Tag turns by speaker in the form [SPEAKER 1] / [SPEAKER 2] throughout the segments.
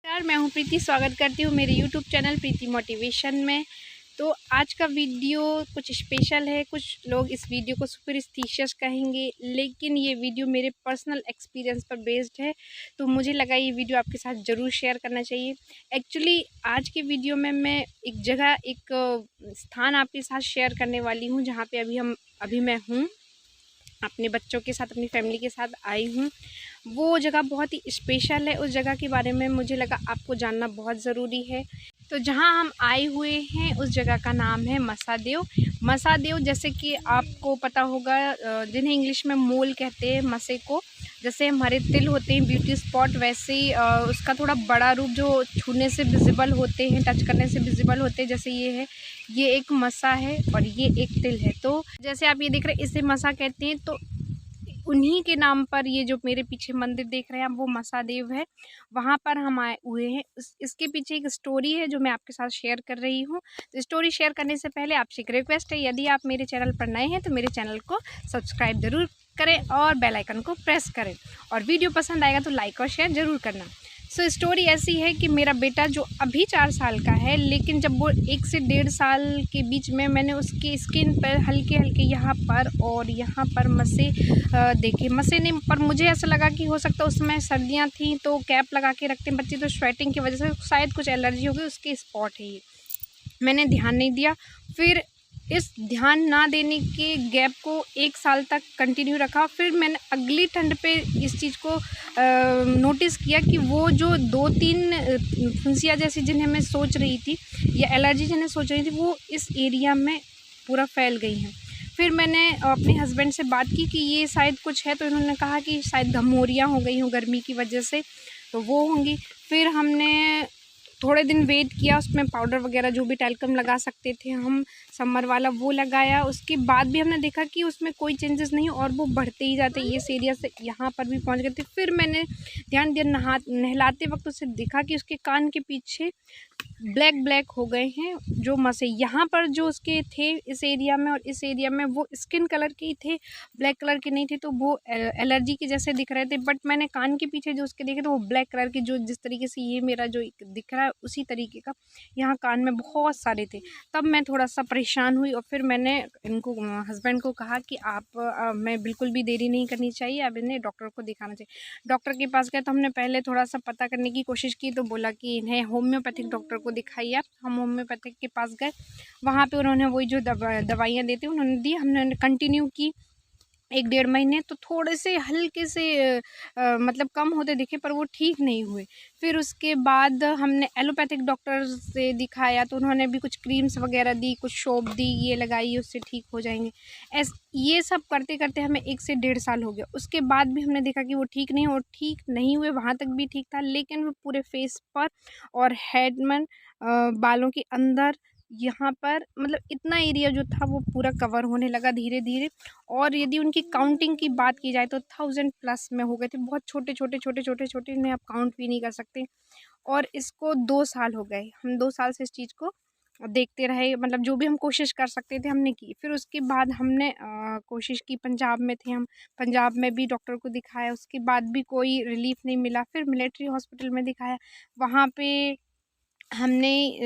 [SPEAKER 1] नमस्कार, मैं हूँ प्रीति। स्वागत करती हूँ मेरे यूट्यूब चैनल प्रीति मोटिवेशन में। तो आज का वीडियो कुछ स्पेशल है। कुछ लोग इस वीडियो को सुपरस्टिशियस कहेंगे, लेकिन ये वीडियो मेरे पर्सनल एक्सपीरियंस पर बेस्ड है, तो मुझे लगा ये वीडियो आपके साथ ज़रूर शेयर करना चाहिए। एक्चुअली आज के वीडियो में मैं एक स्थान आपके साथ शेयर करने वाली हूँ, जहाँ पे अभी मैं हूँ, अपने बच्चों के साथ, अपनी फैमिली के साथ आई हूँ। वो जगह बहुत ही स्पेशल है। उस जगह के बारे में मुझे लगा आपको जानना बहुत ज़रूरी है। तो जहाँ हम आए हुए हैं उस जगह का नाम है मसादेव। मसादेव जैसे कि आपको पता होगा, जिन्हें इंग्लिश में मोल कहते हैं, मसे को। जैसे हमारे तिल होते हैं ब्यूटी स्पॉट, वैसे ही उसका थोड़ा बड़ा रूप जो छूने से विजिबल होते हैं, टच करने से विजिबल होते हैं। जैसे ये है, ये एक मसा है और ये एक तिल है। तो जैसे आप ये देख रहे हैं, इसे मसा कहते हैं। तो उन्हीं के नाम पर ये जो मेरे पीछे मंदिर देख रहे हैं आप, वो मसादेव है। वहाँ पर हम आए हुए हैं। इसके पीछे एक स्टोरी है जो मैं आपके साथ शेयर कर रही हूँ। तो स्टोरी शेयर करने से पहले आपसे एक रिक्वेस्ट है, यदि आप मेरे चैनल पर नए हैं तो मेरे चैनल को सब्सक्राइब ज़रूर करें और बेल आइकन को प्रेस करें, और वीडियो पसंद आएगा तो लाइक और शेयर ज़रूर करना। सो स्टोरी ऐसी है कि मेरा बेटा जो अभी 4 साल का है, लेकिन जब वो 1 से 1.5 साल के बीच में मैंने उसकी स्किन पर हल्के हल्के यहाँ पर और यहाँ पर मसे देखे। मसे नहीं, पर मुझे ऐसा लगा कि हो सकता है उस समय सर्दियाँ थी तो कैप लगा के रखते हैं बच्चे, तो स्वेटिंग की वजह से शायद कुछ एलर्जी हो गई, उसके स्पॉट है ये। मैंने ध्यान नहीं दिया। फिर इस ध्यान ना देने के गैप को 1 साल तक कंटिन्यू रखा। फिर मैंने अगली ठंड पे इस चीज़ को नोटिस किया कि वो जो 2-3 फुंसियाँ जैसी जिन्हें मैं सोच रही थी, या एलर्जी जिन्हें सोच रही थी, वो इस एरिया में पूरा फैल गई हैं। फिर मैंने अपने हस्बैंड से बात की कि ये शायद कुछ है, तो इन्होंने कहा कि शायद घमौरियाँ हो गई हों गर्मी की वजह से, तो वो होंगी। फिर हमने थोड़े दिन वेट किया, उसमें पाउडर वगैरह जो भी टैल्कम लगा सकते थे हम, समर वाला, वो लगाया। उसके बाद भी हमने देखा कि उसमें कोई चेंजेस नहीं, और वो बढ़ते ही जाते, ये एरिया से यहाँ पर भी पहुँच गए थे। फिर मैंने ध्यान दिया, नहलाते वक्त उसे देखा कि उसके कान के पीछे ब्लैक ब्लैक हो गए हैं जो मसे। यहाँ पर जो उसके थे इस एरिया में और इस एरिया में, वो स्किन कलर के ही थे, ब्लैक कलर के नहीं थे, तो वो एलर्जी के जैसे दिख रहे थे। बट मैंने कान के पीछे जो उसके देखे तो वो ब्लैक कलर के, जो जिस तरीके से ये मेरा जो दिख रहा है उसी तरीके का यहाँ कान में बहुत सारे थे। तब मैं थोड़ा सा परेशान हुई, और फिर मैंने इनको, हस्बैंड को कहा कि मैं बिल्कुल भी देरी नहीं करनी चाहिए, अब इन्हें डॉक्टर को दिखाना चाहिए। डॉक्टर के पास गए तो हमने पहले थोड़ा सा पता करने की कोशिश की, तो बोला कि इन्हें होम्योपैथिक डॉक्टर को दिखाइए आप। हम होम्योपैथिक के पास गए, वहाँ पे उन्होंने वही जो दवाइयाँ देती उन्होंने दी, हमने कंटिन्यू की 1-1.5 महीने। तो थोड़े से हल्के से मतलब कम होते दिखे, पर वो ठीक नहीं हुए। फिर उसके बाद हमने एलोपैथिक डॉक्टर से दिखाया, तो उन्होंने भी कुछ क्रीम्स वगैरह दी, कुछ सोप दी, ये लगाइए उससे ठीक हो जाएंगे। ये सब करते करते हमें 1 से 1.5 साल हो गया। उसके बाद भी हमने देखा कि वो ठीक नहीं, और ठीक नहीं हुए, वहाँ तक भी ठीक था, लेकिन वो पूरे फेस पर और हेड में, बालों के अंदर, यहाँ पर, मतलब इतना एरिया जो था वो पूरा कवर होने लगा धीरे धीरे। और यदि उनकी काउंटिंग की बात की जाए तो 1000 प्लस में हो गए थे। बहुत छोटे छोटे छोटे छोटे छोटे, इन्हें आप काउंट भी नहीं कर सकते। और इसको 2 साल हो गए, हम 2 साल से इस चीज़ को देखते रहे। मतलब जो भी हम कोशिश कर सकते थे हमने की। फिर उसके बाद हमने कोशिश की, पंजाब में थे हम, पंजाब में भी डॉक्टर को दिखाया, उसके बाद भी कोई रिलीफ नहीं मिला। फिर मिलिट्री हॉस्पिटल में दिखाया, वहाँ पे हमने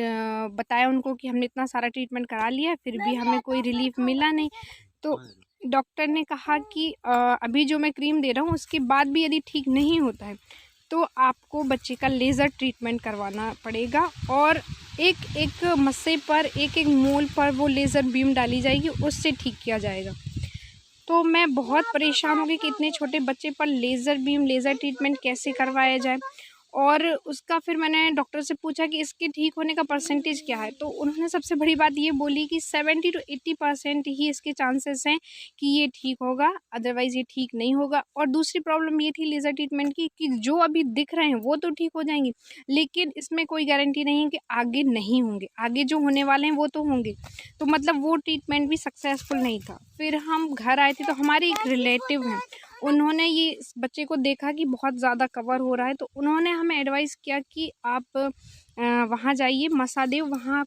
[SPEAKER 1] बताया उनको कि हमने इतना सारा ट्रीटमेंट करा लिया है, फिर भी हमें कोई रिलीफ मिला नहीं। तो डॉक्टर ने कहा कि अभी जो मैं क्रीम दे रहा हूँ उसके बाद भी यदि ठीक नहीं होता है तो आपको बच्चे का लेज़र ट्रीटमेंट करवाना पड़ेगा, और एक एक मस्से पर, एक एक मोल पर वो लेज़र बीम डाली जाएगी, उससे ठीक किया जाएगा। तो मैं बहुत परेशान हो गई कि इतने छोटे बच्चे पर लेज़र बीम, लेज़र ट्रीटमेंट कैसे करवाया जाए। और उसका फिर मैंने डॉक्टर से पूछा कि इसके ठीक होने का परसेंटेज क्या है, तो उन्होंने सबसे बड़ी बात ये बोली कि 70 to 80% ही इसके चांसेस हैं कि ये ठीक होगा, अदरवाइज़ ये ठीक नहीं होगा। और दूसरी प्रॉब्लम ये थी लेज़र ट्रीटमेंट की, कि जो अभी दिख रहे हैं वो तो ठीक हो जाएंगे, लेकिन इसमें कोई गारंटी नहीं है कि आगे नहीं होंगे, आगे जो होने वाले हैं वो तो होंगे। तो मतलब वो ट्रीटमेंट भी सक्सेसफुल नहीं था। फिर हम घर आए थे, तो हमारे एक रिलेटिव हैं, उन्होंने ये इस बच्चे को देखा कि बहुत ज़्यादा कवर हो रहा है, तो उन्होंने हमें एडवाइस किया कि आप वहाँ जाइए मसादेव, वहाँ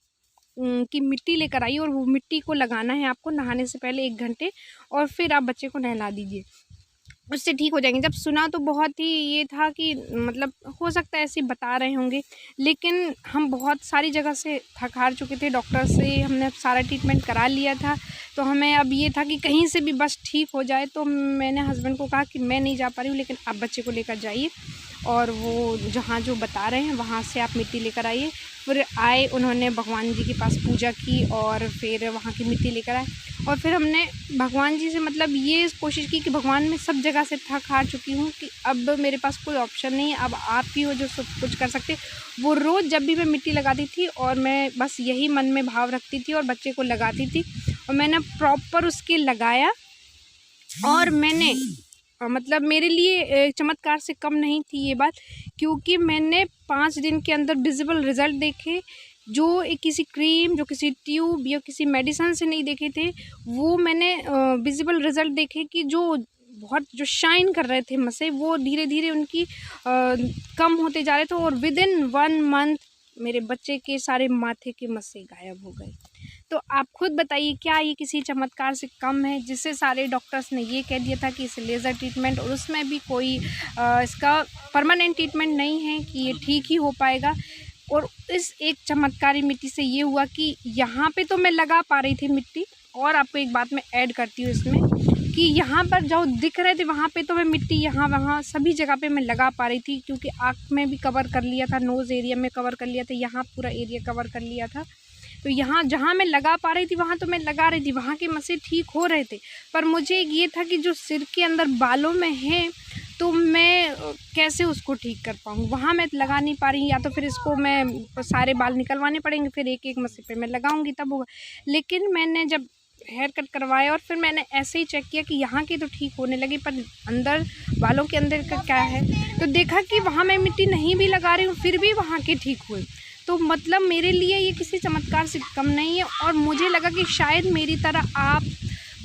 [SPEAKER 1] की मिट्टी लेकर आइए, और वो मिट्टी को लगाना है आपको नहाने से पहले 1 घंटे, और फिर आप बच्चे को नहला दीजिए। उससे ठीक हो जाएँगे। जब सुना तो बहुत ही ये था कि मतलब हो सकता है ऐसे ही बता रहे होंगे, लेकिन हम बहुत सारी जगह से थक हार चुके थे, डॉक्टर से हमने सारा ट्रीटमेंट करा लिया था। तो हमें अब ये था कि कहीं से भी बस ठीक हो जाए। तो मैंने हस्बैंड को कहा कि मैं नहीं जा पा रही हूँ, लेकिन आप बच्चे को लेकर जाइए और वो जहाँ जो बता रहे हैं वहाँ से आप मिट्टी लेकर आइए। फिर आए, उन्होंने भगवान जी के पास पूजा की और फिर वहाँ की मिट्टी लेकर आए। और फिर हमने भगवान जी से मतलब ये कोशिश की कि भगवान, मैं सब जगह से थक हार चुकी हूँ कि अब मेरे पास कोई ऑप्शन नहीं है, अब आप ही हो जो सब कुछ कर सकते। वो रोज़ जब भी मैं मिट्टी लगाती थी और मैं बस यही मन में भाव रखती थी और बच्चे को लगाती थी और मैंने प्रॉपर उसके लगाया। और मैंने मतलब मेरे लिए चमत्कार से कम नहीं थी ये बात, क्योंकि मैंने 5 दिन के अंदर विजिबल रिज़ल्ट देखे, जो किसी क्रीम, जो किसी ट्यूब या किसी मेडिसिन से नहीं देखे थे। वो मैंने विजिबल रिज़ल्ट देखे कि जो शाइन कर रहे थे मसें, वो धीरे-धीरे उनकी कम होते जा रहे थे और विदिन 1 मंथ मेरे बच्चे के सारे माथे के मसें गायब हो गए। तो आप खुद बताइए, क्या ये किसी चमत्कार से कम है, जिससे सारे डॉक्टर्स ने ये कह दिया था कि इसे लेज़र ट्रीटमेंट, और उसमें भी कोई इसका परमानेंट ट्रीटमेंट नहीं है कि ये ठीक ही हो पाएगा। और इस एक चमत्कारी मिट्टी से ये हुआ कि यहाँ पे तो मैं लगा पा रही थी मिट्टी, और आपको एक बात मैं ऐड करती हूँ इसमें कि यहाँ पर जो दिख रहे थे वहाँ पे तो मैं मिट्टी यहाँ वहाँ सभी जगह पे मैं लगा पा रही थी, क्योंकि आँख में भी कवर कर लिया था, नोज़ एरिया में कवर कर लिया था, यहाँ पूरा एरिया कवर कर लिया था। तो यहाँ जहाँ मैं लगा पा रही थी वहाँ तो मैं लगा रही थी, वहाँ के मसले ठीक हो रहे थे। पर मुझे ये था कि जो सिर के अंदर बालों में है, तो मैं कैसे उसको ठीक कर पाऊँ? वहाँ मैं लगा नहीं पा रही, या तो फिर इसको मैं सारे बाल निकलवाने पड़ेंगे, फिर एक-एक मस्से पे मैं लगाऊँगी तब होगा। लेकिन मैंने जब हेयर कट करवाया और फिर मैंने ऐसे ही चेक किया कि यहाँ के तो ठीक होने लगे, पर अंदर बालों के अंदर का क्या है? तो देखा कि वहाँ मैं मिट्टी नहीं भी लगा रही हूँ, फिर भी वहाँ के ठीक हुए। तो मतलब मेरे लिए ये किसी चमत्कार से कम नहीं है, और मुझे लगा कि शायद मेरी तरह आप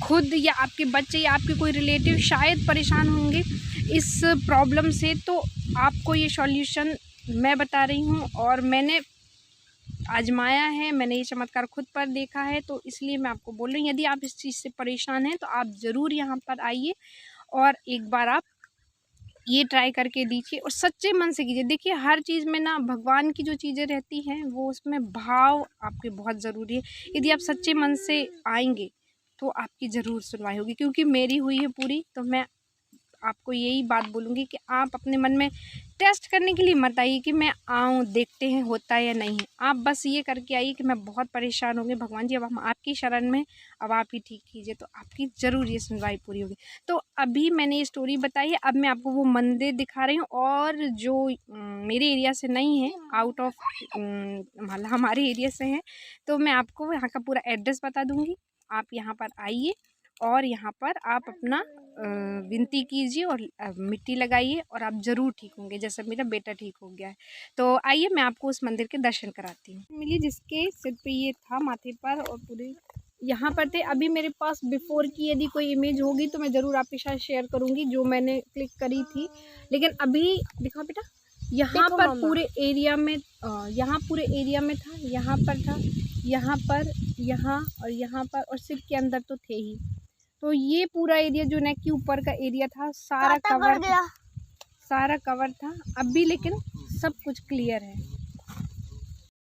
[SPEAKER 1] खुद या आपके बच्चे या आपके कोई रिलेटिव शायद परेशान होंगे इस प्रॉब्लम से। तो आपको ये सॉल्यूशन मैं बता रही हूँ और मैंने आजमाया है, मैंने ये चमत्कार खुद पर देखा है, तो इसलिए मैं आपको बोल रही हूँ, यदि आप इस चीज़ से परेशान हैं तो आप ज़रूर यहाँ पर आइए और एक बार आप ये ट्राई करके दीजिए और सच्चे मन से कीजिए। देखिए, हर चीज़ में ना भगवान की जो चीज़ें रहती हैं वो उसमें भाव आपके बहुत ज़रूरी है। यदि आप सच्चे मन से आएँगे तो आपकी ज़रूर सुनवाई होगी, क्योंकि मेरी हुई है पूरी। तो मैं आपको यही बात बोलूँगी कि आप अपने मन में टेस्ट करने के लिए मत आइए कि मैं आऊँ, देखते हैं होता है या नहीं है। आप बस ये करके आइए कि मैं बहुत परेशान हो गई, भगवान जी अब हम आपकी शरण में, अब आप ही ठीक कीजिए, तो आपकी ज़रूर ये सुनवाई पूरी होगी। तो अभी मैंने ये स्टोरी बताई है, अब मैं आपको वो मंदिर दिखा रही हूँ, और जो मेरे एरिया से नहीं है, आउट ऑफ मतलब हमारे एरिया से है, तो मैं आपको यहाँ का पूरा एड्रेस बता दूँगी। आप यहाँ पर आइए और यहाँ पर आप अपना विनती कीजिए और मिट्टी लगाइए और आप ज़रूर ठीक होंगे, जैसा मेरा बेटा ठीक हो गया है। तो आइए मैं आपको उस मंदिर के दर्शन कराती हूँ। मिली जिसके सिर पे ये था माथे पर, और पूरे यहाँ पर थे। अभी मेरे पास बिफ़ोर की यदि कोई इमेज होगी तो मैं ज़रूर आपके साथ शेयर करूँगी, जो मैंने क्लिक करी थी। लेकिन अभी दिखाओ बेटा, यहाँ पर पूरे एरिया में यहाँ पूरे एरिया में था, यहाँ पर था, यहाँ पर, यहाँ और यहाँ पर, और सिर के अंदर तो थे ही। तो ये पूरा एरिया जो नेक के ऊपर का एरिया था सारा कवर था, सारा कवर था। अभी लेकिन सब कुछ क्लियर है।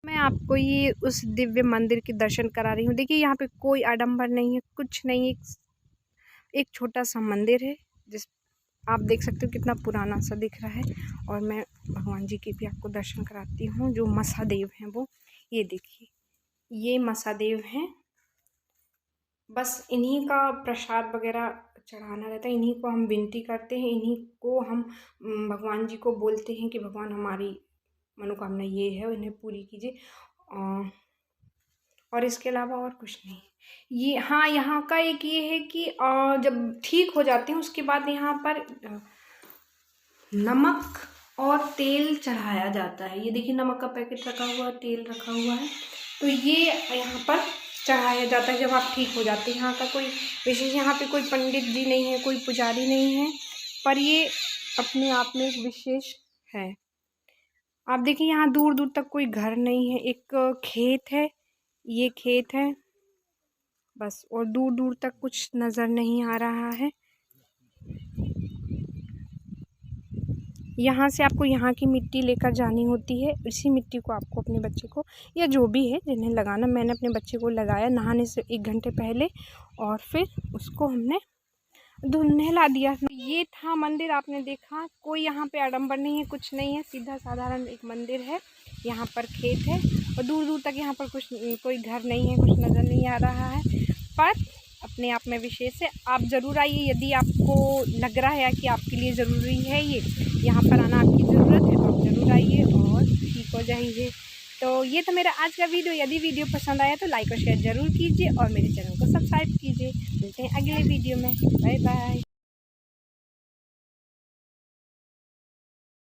[SPEAKER 1] मैं आपको ये उस दिव्य मंदिर के दर्शन करा रही हूँ। देखिए, यहाँ पे कोई आडंबर नहीं है, कुछ नहीं है। एक छोटा सा मंदिर है, जिस आप देख सकते हो कितना पुराना सा दिख रहा है। और मैं भगवान जी के भी आपको दर्शन कराती हूँ, जो मसादेव हैं वो। ये देखिए, ये मसादेव हैं। बस इन्हीं का प्रसाद वगैरह चढ़ाना रहता है, इन्हीं को हम विनती करते हैं, इन्हीं को हम भगवान जी को बोलते हैं कि भगवान हमारी मनोकामना ये है, इन्हें पूरी कीजिए। और इसके अलावा और कुछ नहीं। ये हाँ, यहाँ का एक ये है कि जब ठीक हो जाते हैं उसके बाद यहाँ पर नमक और तेल चढ़ाया जाता है। ये देखिए, नमक का पैकेट रखा हुआ है, तेल रखा हुआ है, तो ये यहाँ पर चढ़ाया जाता है जब आप ठीक हो जाते हैं। यहाँ का कोई विशेष, यहाँ पे कोई पंडित जी नहीं है, कोई पुजारी नहीं है, पर ये अपने आप में एक विशेष है। आप देखिए, यहाँ दूर दूर तक कोई घर नहीं है, एक खेत है, ये खेत है बस, और दूर दूर तक कुछ नज़र नहीं आ रहा है। यहाँ से आपको यहाँ की मिट्टी लेकर जानी होती है। इसी मिट्टी को आपको अपने बच्चे को या जो भी है जिन्हें लगाना, मैंने अपने बच्चे को लगाया नहाने से 1 घंटे पहले और फिर उसको हमने नहला दिया। ये था मंदिर, आपने देखा। कोई यहाँ पे आडंबर नहीं है, कुछ नहीं है, सीधा साधारण एक मंदिर है। यहाँ पर खेत है और दूर दूर तक यहाँ पर कोई घर नहीं है, कुछ नज़र नहीं आ रहा है, पर अपने आप में विशेष है। आप ज़रूर आइए, यदि आपको लग रहा है कि आपके लिए ज़रूरी है ये यहाँ पर आना, आपकी ज़रूरत है, तो आप ज़रूर आइए और ठीक हो जाइए। तो ये था मेरा आज का वीडियो। यदि वीडियो पसंद आया तो लाइक और शेयर ज़रूर कीजिए और मेरे चैनल को सब्सक्राइब कीजिए। मिलते हैं अगले वीडियो में। Bye bye.